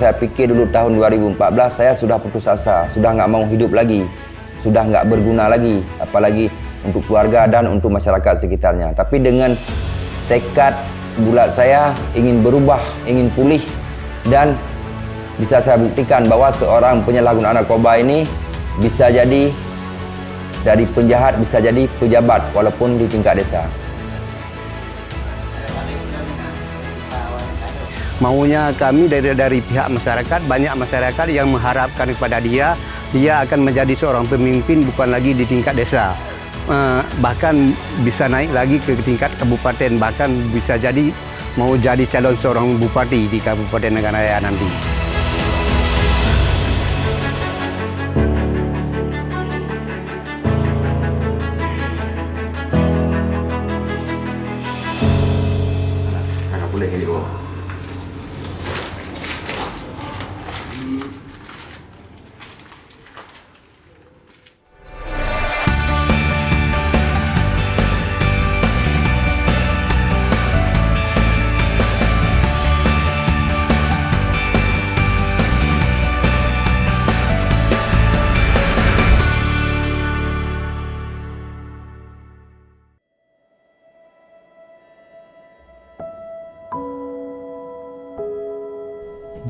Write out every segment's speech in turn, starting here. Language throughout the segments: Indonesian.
saya pikir dulu tahun 2014, saya sudah putus asa, sudah nggak mau hidup lagi, sudah nggak berguna lagi, apalagi untuk keluarga dan untuk masyarakat sekitarnya. Tapi dengan tekad bulat saya ingin berubah, ingin pulih, dan bisa saya buktikan bahwa seorang penyalahguna narkoba ini bisa jadi dari penjahat, bisa jadi pejabat walaupun di tingkat desa. Maunya kami dari pihak masyarakat, banyak masyarakat yang mengharapkan kepada dia akan menjadi seorang pemimpin bukan lagi di tingkat desa. Bahkan bisa naik lagi ke tingkat kabupaten, bahkan bisa jadi mau jadi calon seorang bupati di Kabupaten Nagan Raya nanti. Kakak boleh ini dulu.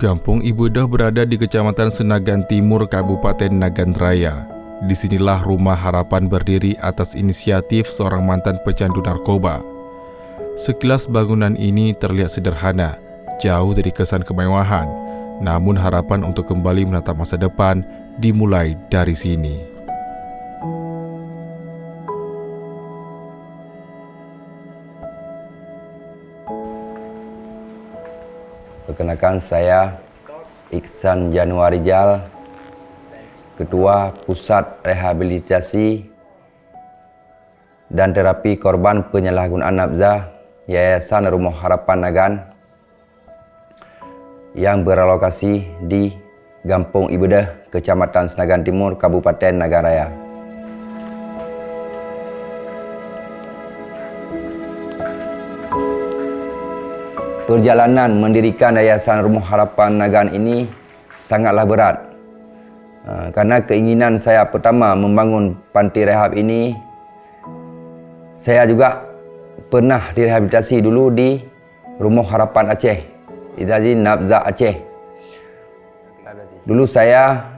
Kampung Ibedah berada di Kecamatan Senagan Timur, Kabupaten Nagan Raya. Disinilah Rumah Harapan berdiri atas inisiatif seorang mantan pecandu narkoba. Sekilas bangunan ini terlihat sederhana, jauh dari kesan kemewahan. Namun harapan untuk kembali menatap masa depan dimulai dari sini. Perkenalkan, saya Iksan Januarijal, Ketua Pusat Rehabilitasi dan Terapi Korban Penyalahgunaan Nafza Yayasan Rumah Harapan Nagan yang beralokasi di Kampung Ibedah, Kecamatan Senagan Timur, Kabupaten Nagan Raya. Perjalanan mendirikan Yayasan Rumah Harapan Nagan ini sangatlah berat. Karena keinginan saya pertama membangun panti rehab ini, saya juga pernah direhabilitasi dulu di Rumah Harapan Aceh, Itaji Nafza Aceh. Dulu saya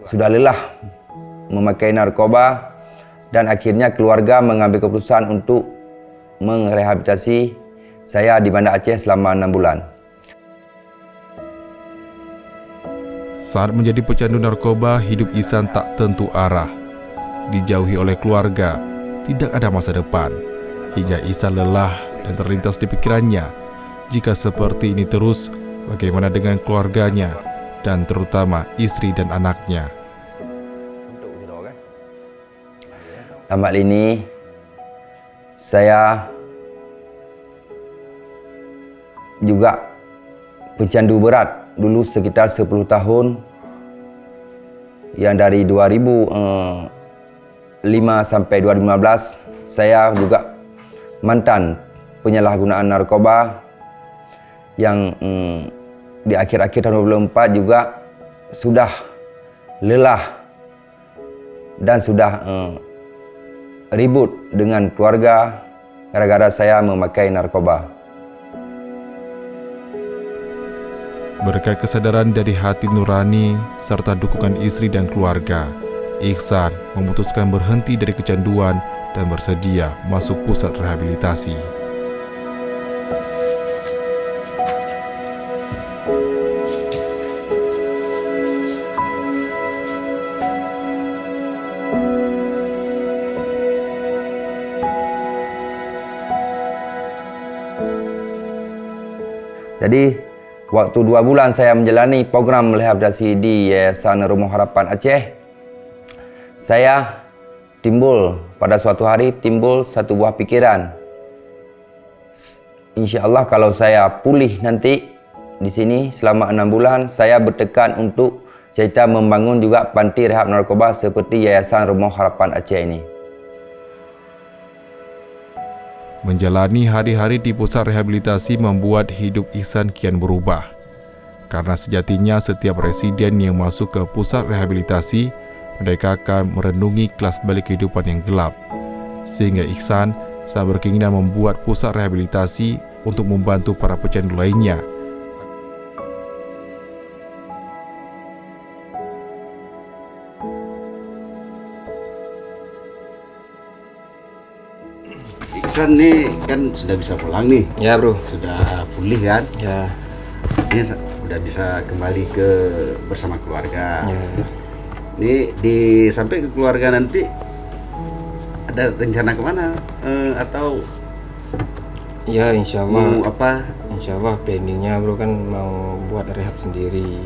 sudah lelah memakai narkoba dan akhirnya keluarga mengambil keputusan untuk merehabilitasi saya di Banda Aceh selama 6 bulan. Saat menjadi pecandu narkoba, hidup Ihsan tak tentu arah. Dijauhi oleh keluarga, tidak ada masa depan. Hingga Ihsan lelah dan terlintas di pikirannya, jika seperti ini terus, bagaimana dengan keluarganya dan terutama istri dan anaknya. Dalam hal ini, saya juga pecandu berat dulu sekitar 10 tahun, yang dari 2005 sampai 2015 saya juga mantan penyalahgunaan narkoba yang di akhir-akhir tahun 2024 juga sudah lelah dan sudah ribut dengan keluarga gara-gara saya memakai narkoba. Berkat kesadaran dari hati nurani serta dukungan istri dan keluarga, Ihsan memutuskan berhenti dari kecanduan dan bersedia masuk pusat rehabilitasi. Jadi waktu 2 bulan saya menjalani program rehabilitasi di Yayasan Rumah Harapan Aceh, saya pada suatu hari timbul satu buah pikiran. Insya Allah kalau saya pulih nanti di sini selama 6 bulan, saya bertekad untuk saya membangun juga panti rehab narkoba seperti Yayasan Rumah Harapan Aceh ini. Menjalani hari-hari di pusat rehabilitasi membuat hidup Ihsan kian berubah. Karena sejatinya setiap residen yang masuk ke pusat rehabilitasi, mereka akan merenungi kelas balik kehidupan yang gelap. Sehingga Ihsan sangat berkeinginan membuat pusat rehabilitasi untuk membantu para pecandu lainnya. Ihsan nih kan sudah bisa pulang nih, Ya bro. sudah pulih kan, Ya. ini udah bisa kembali ke bersama keluarga. Ya. Ini sampai ke keluarga nanti ada rencana kemana atau Ya insya mau Allah. apa? Insya Allah planningnya bro kan mau buat rehab sendiri,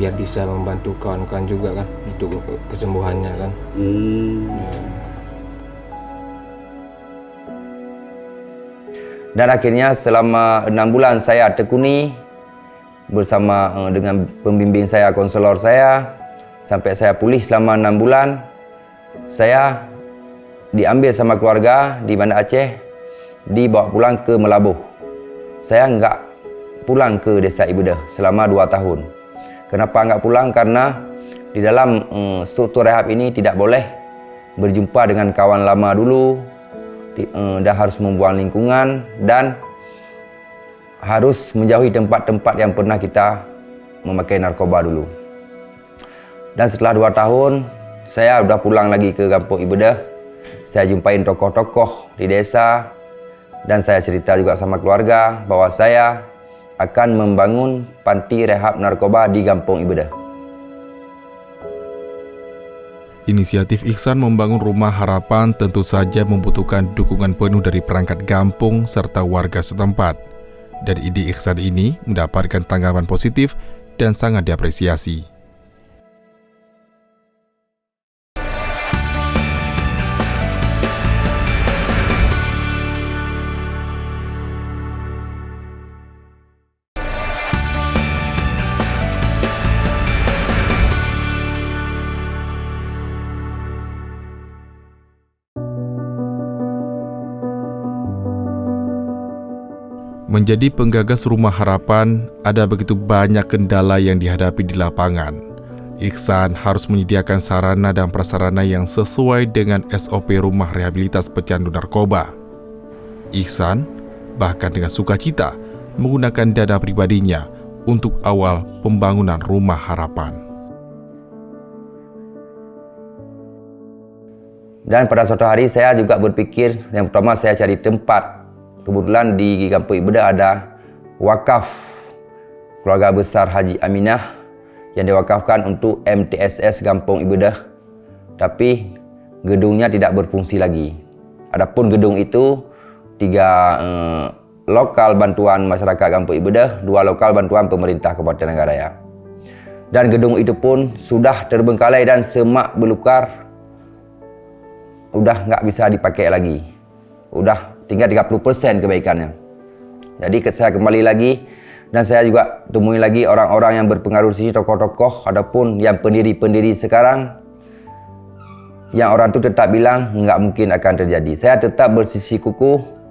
biar bisa membantu kawan-kawan juga kan untuk kesembuhannya kan. Dan akhirnya selama 6 bulan saya tekuni bersama dengan pembimbing saya, konselor saya, sampai saya pulih selama 6 bulan. Saya diambil sama keluarga di Banda Aceh, dibawa pulang ke Melabuh. Saya enggak pulang ke Desa Ibedah selama 2 tahun. Kenapa enggak pulang? Karena di dalam struktur rehab ini tidak boleh berjumpa dengan kawan lama dulu, dan harus membuang lingkungan dan harus menjauhi tempat-tempat yang pernah kita memakai narkoba dulu. Dan setelah 2 tahun, saya sudah pulang lagi ke kampung Ibedah. Saya jumpain tokoh-tokoh di desa dan saya cerita juga sama keluarga bahwa saya akan membangun panti rehab narkoba di kampung Ibedah. Inisiatif Ihsan membangun rumah harapan tentu saja membutuhkan dukungan penuh dari perangkat kampung serta warga setempat. Dan ide Ihsan ini mendapatkan tanggapan positif dan sangat diapresiasi. Menjadi penggagas Rumah Harapan, ada begitu banyak kendala yang dihadapi di lapangan. Ihsan harus menyediakan sarana dan prasarana yang sesuai dengan SOP Rumah Rehabilitas Pecandu Narkoba. Ihsan bahkan dengan sukacita menggunakan dana pribadinya untuk awal pembangunan Rumah Harapan. Dan pada suatu hari saya juga berpikir, yang pertama saya cari tempat. Kebetulan di kampung Ibedah ada wakaf keluarga besar Haji Aminah yang diwakafkan untuk MTSS Kampung Ibedah. Tapi gedungnya tidak berfungsi lagi. Adapun gedung itu 3 lokal bantuan masyarakat Kampung Ibedah, 2 lokal bantuan pemerintah Kabupaten Nagaraya. Dan gedung itu pun sudah terbengkalai dan semak belukar, udah nggak bisa dipakai lagi. Udah tinggal 30% kebaikannya. Jadi saya kembali lagi dan saya juga temui lagi orang-orang yang berpengaruh di sini, tokoh-tokoh, adapun yang pendiri-pendiri sekarang, yang orang itu tetap bilang nggak mungkin akan terjadi. Saya tetap bersisi kukuh.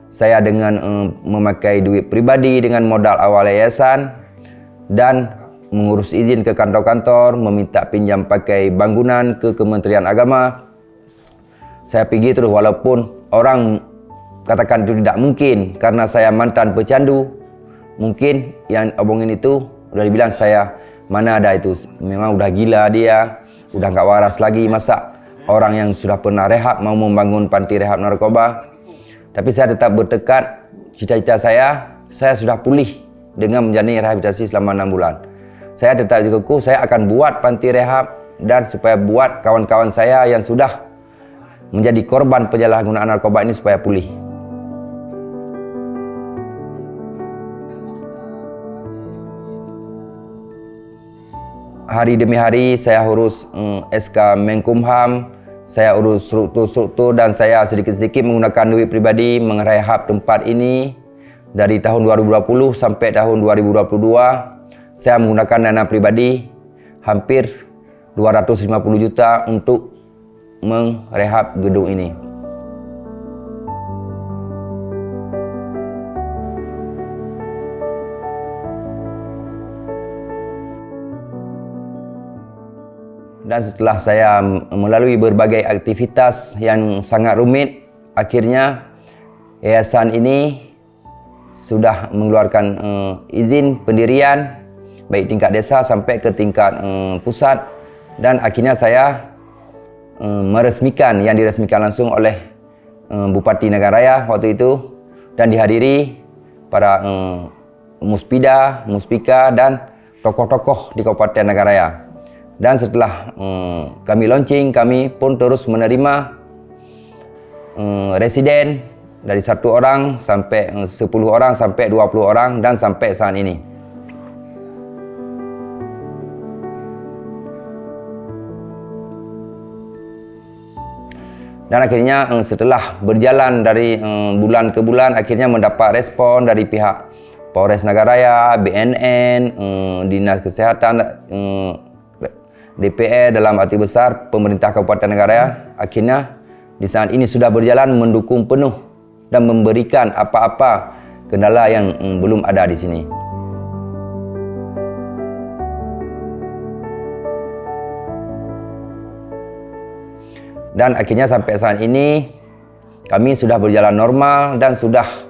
Saya dengan memakai duit pribadi dengan modal awal yayasan dan mengurus izin ke kantor-kantor, meminta pinjam pakai bangunan ke Kementerian Agama. Saya pergi terus walaupun orang katakan itu tidak mungkin karena saya mantan pecandu. Mungkin yang omongin itu udah dibilang saya, mana ada itu, memang udah gila dia, udah nggak waras lagi, masa orang yang sudah pernah rehab mau membangun panti rehab narkoba. Tapi saya tetap bertekad, cita-cita saya sudah pulih dengan menjalani rehabilitasi selama 6 bulan. Saya tetap kukuh, saya akan buat panti rehab dan supaya buat kawan-kawan saya yang sudah menjadi korban penyalahgunaan narkoba ini supaya pulih. Hari demi hari saya urus SK Menkumham, saya urus struktur-struktur dan saya sedikit-sedikit menggunakan duit pribadi merehab tempat ini. Dari tahun 2020 sampai tahun 2022, saya menggunakan dana pribadi hampir 250 juta untuk merehab gedung ini. Dan setelah saya melalui berbagai aktivitas yang sangat rumit, akhirnya yayasan ini sudah mengeluarkan izin pendirian baik tingkat desa sampai ke tingkat pusat, dan akhirnya saya meresmikan, yang diresmikan langsung oleh Bupati Nagan Raya waktu itu, dan dihadiri para muspida, muspika dan tokoh-tokoh di Kabupaten Nagan Raya. Dan setelah kami launching, kami pun terus menerima residen dari 1 orang sampai 10 orang sampai 20 orang dan sampai saat ini. Dan akhirnya setelah berjalan dari bulan ke bulan, akhirnya mendapat respon dari pihak Polres Nagan Raya, BNN, Dinas Kesehatan, DPR dalam arti besar pemerintah Kabupaten Nagan Raya. Akhirnya di saat ini sudah berjalan mendukung penuh dan memberikan apa-apa kendala yang belum ada di sini. Dan akhirnya sampai saat ini kami sudah berjalan normal dan sudah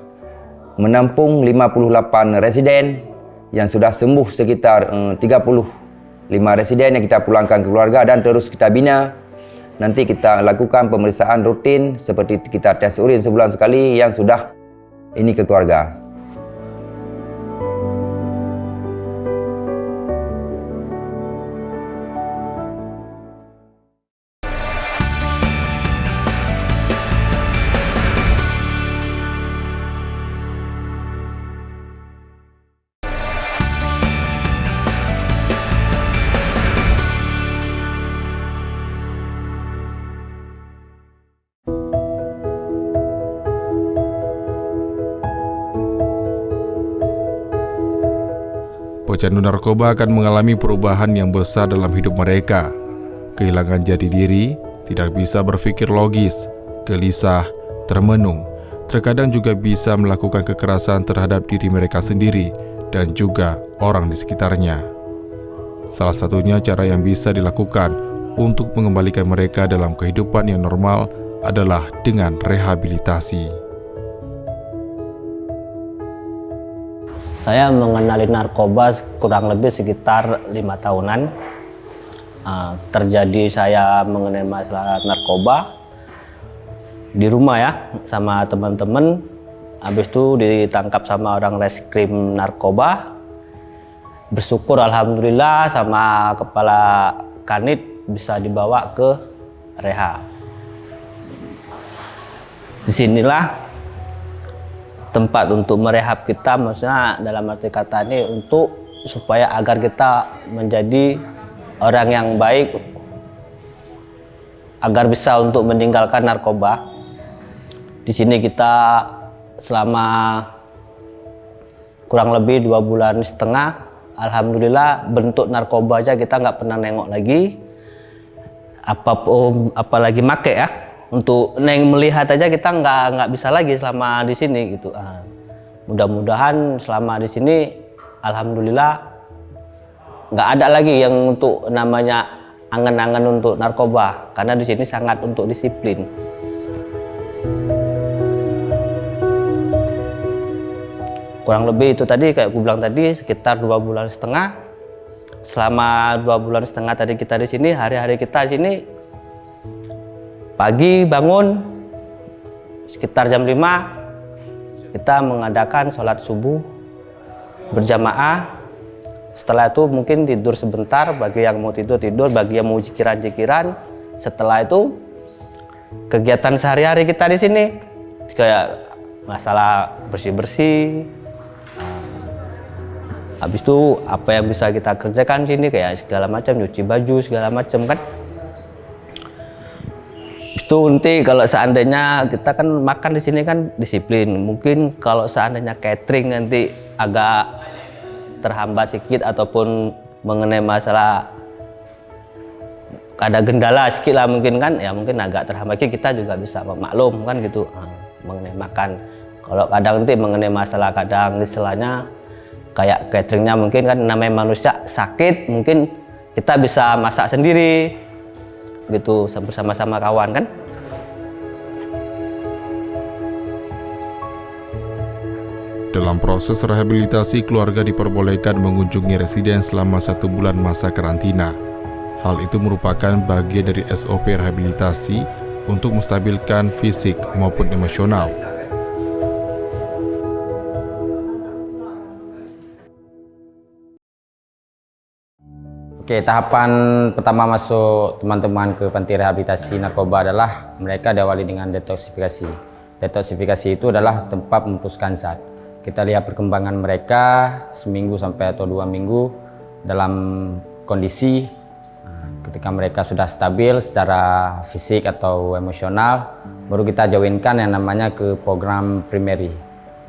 menampung 58 residen yang sudah sembuh, sekitar 35 residen yang kita pulangkan ke keluarga dan terus kita bina. Nanti kita lakukan pemeriksaan rutin seperti kita tes urin sebulan sekali yang sudah ini ke keluarga. Pecandu narkoba akan mengalami perubahan yang besar dalam hidup mereka. Kehilangan jati diri, tidak bisa berpikir logis, gelisah, termenung, terkadang juga bisa melakukan kekerasan terhadap diri mereka sendiri dan juga orang di sekitarnya. Salah satunya cara yang bisa dilakukan untuk mengembalikan mereka dalam kehidupan yang normal adalah dengan rehabilitasi. Saya mengenali narkoba kurang lebih sekitar 5 tahunan. Terjadi saya mengenai masalah narkoba di rumah ya, sama teman-teman. Habis itu ditangkap sama orang reskrim narkoba. Bersyukur alhamdulillah sama kepala kanit bisa dibawa ke reha. Disinilah tempat untuk merehab kita, maksudnya dalam arti kata ini untuk supaya agar kita menjadi orang yang baik, agar bisa untuk meninggalkan narkoba. Di sini kita selama kurang lebih 2,5 bulan, alhamdulillah bentuk narkoba aja kita nggak pernah nengok lagi, apalagi make ya. Untuk melihat aja kita nggak bisa lagi selama di sini gitu. Mudah-mudahan selama di sini alhamdulillah nggak ada lagi yang untuk namanya angan-angan untuk narkoba, karena di sini sangat untuk disiplin. Kurang lebih itu tadi kayak aku bilang tadi sekitar 2,5 bulan. Selama 2,5 bulan tadi kita di sini, hari-hari kita di sini pagi bangun sekitar jam 5 kita mengadakan sholat subuh berjamaah. Setelah itu mungkin tidur sebentar, bagi yang mau tidur, bagi yang mau jikiran. Setelah itu kegiatan sehari-hari kita di sini kayak masalah bersih-bersih. Habis itu apa yang bisa kita kerjakan di sini kayak segala macam, nyuci baju segala macam kan. Itu nanti kalau seandainya kita kan makan di sini kan disiplin. Mungkin kalau seandainya catering nanti agak terhambat sedikit ataupun mengenai masalah ada kendala sedikit lah mungkin kan, ya mungkin agak terhambat, kita juga bisa memaklum kan gitu mengenai makan. Kalau kadang nanti mengenai masalah kadang istilahnya kayak cateringnya mungkin kan namanya manusia sakit, mungkin kita bisa masak sendiri. gitu bersama-sama kawan kan. Dalam proses rehabilitasi, keluarga diperbolehkan mengunjungi residen selama 1 bulan masa karantina. Hal itu merupakan bagian dari SOP rehabilitasi untuk menstabilkan fisik maupun emosional. Oke, tahapan pertama masuk teman-teman ke panti rehabilitasi narkoba adalah mereka diawali dengan detoksifikasi. Detoksifikasi itu adalah tempat memutuskan zat. Kita lihat perkembangan mereka seminggu sampai atau 2 minggu dalam kondisi ketika mereka sudah stabil secara fisik atau emosional, baru kita joinkan yang namanya ke program primary.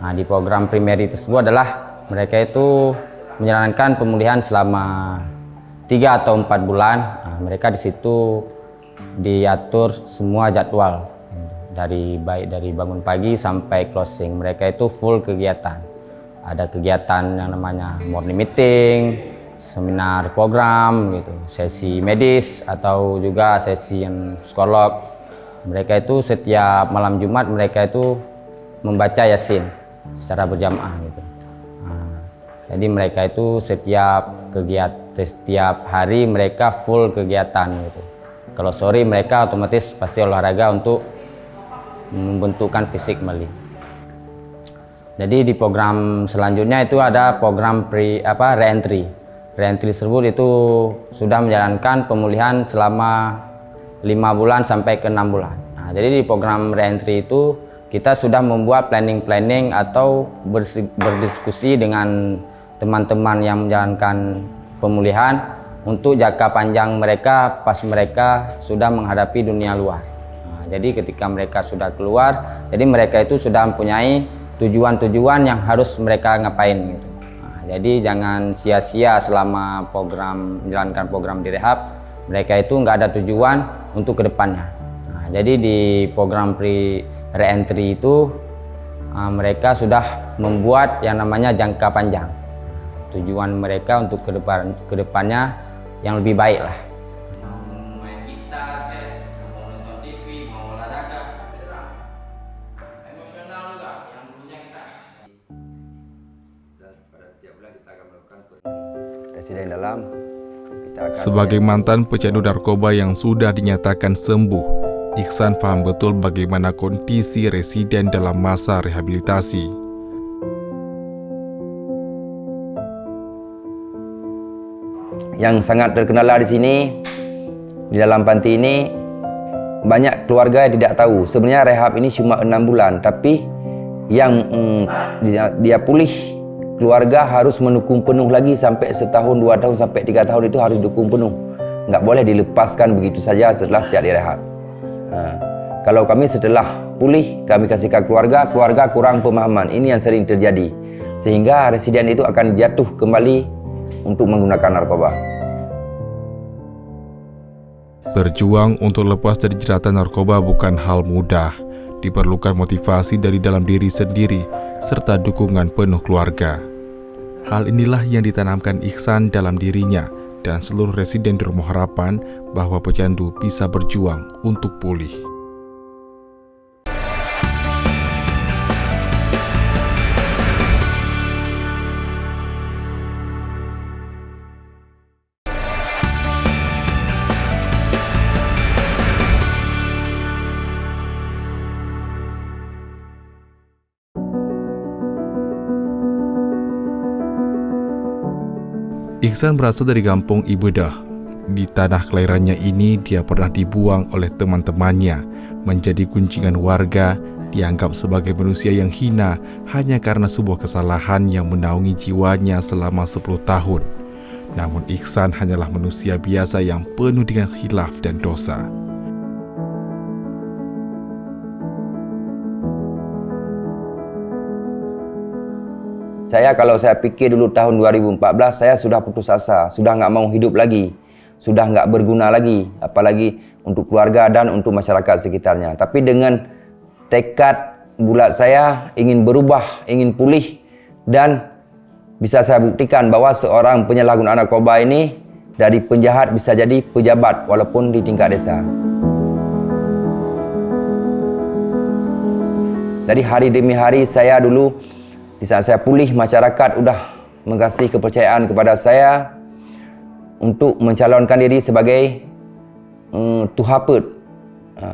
Di program primary tersebut adalah mereka itu menjalankan pemulihan selama 3 atau 4 bulan. Mereka di situ diatur semua jadwal baik dari bangun pagi sampai closing. Mereka itu full kegiatan. Ada kegiatan yang namanya morning meeting, seminar program gitu, sesi medis atau juga sesi yang psikolog. Mereka itu setiap malam Jumat mereka itu membaca Yasin secara berjamaah gitu. Jadi mereka itu setiap hari mereka full kegiatan gitu. Kalau sore mereka otomatis pasti olahraga untuk membentukkan fisik kembali. Jadi di program selanjutnya itu ada program re-entry. Re-entry tersebut itu sudah menjalankan pemulihan selama 5 bulan sampai ke 6 bulan. Jadi di program re-entry itu kita sudah membuat planning atau berdiskusi dengan teman-teman yang menjalankan pemulihan untuk jangka panjang mereka pas mereka sudah menghadapi dunia luar. Jadi ketika mereka sudah keluar, jadi mereka itu sudah mempunyai tujuan-tujuan yang harus mereka ngapain gitu. Jadi jangan sia-sia selama menjalankan program di rehab, mereka itu nggak ada tujuan untuk kedepannya. Jadi di program re-entry itu mereka sudah membuat yang namanya jangka panjang. Tujuan mereka untuk kedepannya yang lebih baik lah. Residen dalam Sebagai mantan pecandu narkoba yang sudah dinyatakan sembuh, Iksan paham betul bagaimana kondisi residen dalam masa rehabilitasi. Yang sangat terkenal di sini, di dalam panti ini, banyak keluarga yang tidak tahu. Sebenarnya rehab ini cuma 6 bulan, tapi yang dia pulih, keluarga harus mendukung penuh lagi sampai 1 tahun, 2 tahun, sampai 3 tahun itu harus dukung penuh. Nggak boleh dilepaskan begitu saja setelah siap direhab. Kalau kami setelah pulih, kami kasihkan keluarga kurang pemahaman. Ini yang sering terjadi. Sehingga residen itu akan jatuh kembali untuk menggunakan narkoba. Berjuang untuk lepas dari jeratan narkoba bukan hal mudah. Diperlukan motivasi dari dalam diri sendiri serta dukungan penuh keluarga. Hal inilah yang ditanamkan Iksan dalam dirinya dan seluruh residen di Rumah Harapan bahwa pecandu bisa berjuang untuk pulih. Iksan berasal dari kampung Ibedah. Di tanah kelahirannya ini, dia pernah dibuang oleh teman-temannya, menjadi gunjingan warga, dianggap sebagai manusia yang hina hanya karena sebuah kesalahan yang menaungi jiwanya selama 10 tahun. Namun Iksan hanyalah manusia biasa yang penuh dengan khilaf dan dosa. Kalau saya pikir dulu tahun 2014, saya sudah putus asa, sudah nggak mau hidup lagi, sudah nggak berguna lagi, apalagi untuk keluarga dan untuk masyarakat sekitarnya. Tapi dengan tekad bulat saya ingin berubah, ingin pulih, dan bisa saya buktikan bahwa seorang penyalahguna narkoba ini dari penjahat bisa jadi pejabat walaupun di tingkat desa. Dari hari demi hari saya dulu, di saat saya pulih, masyarakat sudah mengasih kepercayaan kepada saya untuk mencalonkan diri sebagai Tuhapet.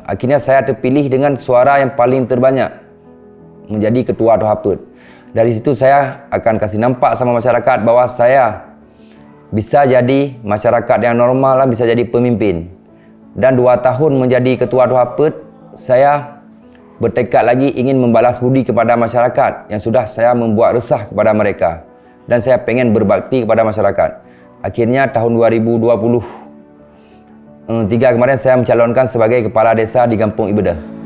Akhirnya saya terpilih dengan suara yang paling terbanyak menjadi ketua Tuhapet. Dari situ saya akan kasih nampak sama masyarakat bahwa saya bisa jadi masyarakat yang normal, bisa jadi pemimpin. Dan 2 tahun menjadi ketua Tuhapet, saya bertekad lagi ingin membalas budi kepada masyarakat yang sudah saya membuat resah kepada mereka. Dan saya pengen berbakti kepada masyarakat. Akhirnya tahun 2023 kemarin saya mencalonkan sebagai kepala desa di Kampung Ibedah.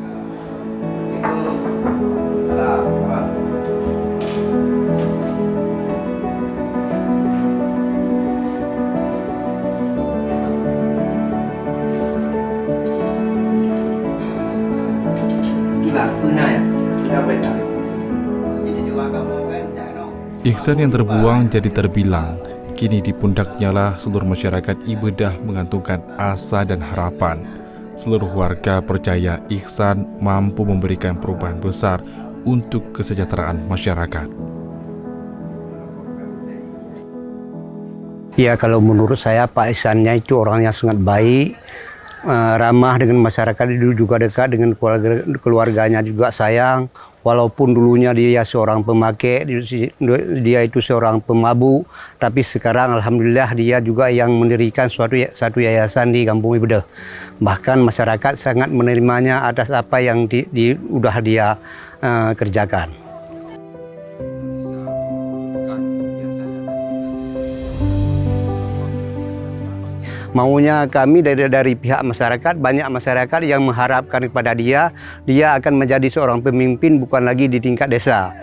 Ihsan yang terbuang jadi terbilang. Kini di pundaknya lah seluruh masyarakat Ibedah mengantungkan asa dan harapan. Seluruh warga percaya Ihsan mampu memberikan perubahan besar untuk kesejahteraan masyarakat. Ya, kalau menurut saya Pak Ihsannya itu orang yang sangat baik, ramah dengan masyarakat, juga dekat dengan keluarganya juga sayang. Walaupun dulunya dia seorang pemakai, dia itu seorang pemabuk, tapi sekarang alhamdulillah dia juga yang mendirikan satu yayasan di Kampung Ibedah. Bahkan masyarakat sangat menerimanya atas apa yang sudah dia kerjakan. Maunya kami dari pihak masyarakat, banyak masyarakat yang mengharapkan kepada dia akan menjadi seorang pemimpin bukan lagi di tingkat desa.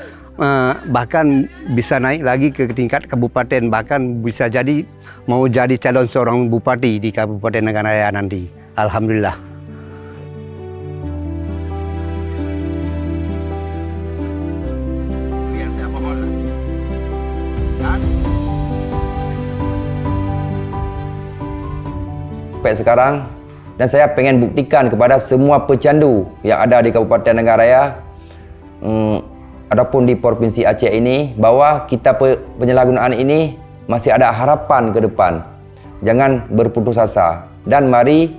Bahkan bisa naik lagi ke tingkat kabupaten, bahkan bisa jadi mau jadi calon seorang bupati di Kabupaten Nagan Raya nanti. Alhamdulillah. Yang saya mohon. Sampai sekarang, dan saya pengen buktikan kepada semua pecandu yang ada di Kabupaten Nagan Raya ataupun di Provinsi Aceh ini bahwa kita penyalahgunaan ini masih ada harapan ke depan. Jangan berputus asa, dan mari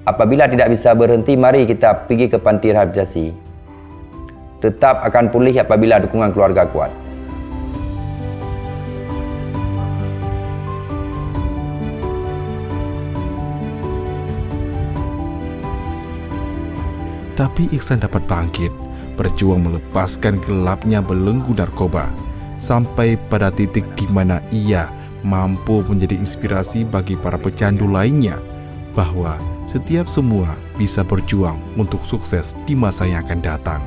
apabila tidak bisa berhenti, mari kita pergi ke panti rehabilitasi. Tetap akan pulih apabila dukungan keluarga kuat. Tapi Ihsan dapat bangkit, berjuang melepaskan gelapnya belenggu narkoba, sampai pada titik di mana ia mampu menjadi inspirasi bagi para pecandu lainnya, bahwa setiap semua bisa berjuang untuk sukses di masa yang akan datang.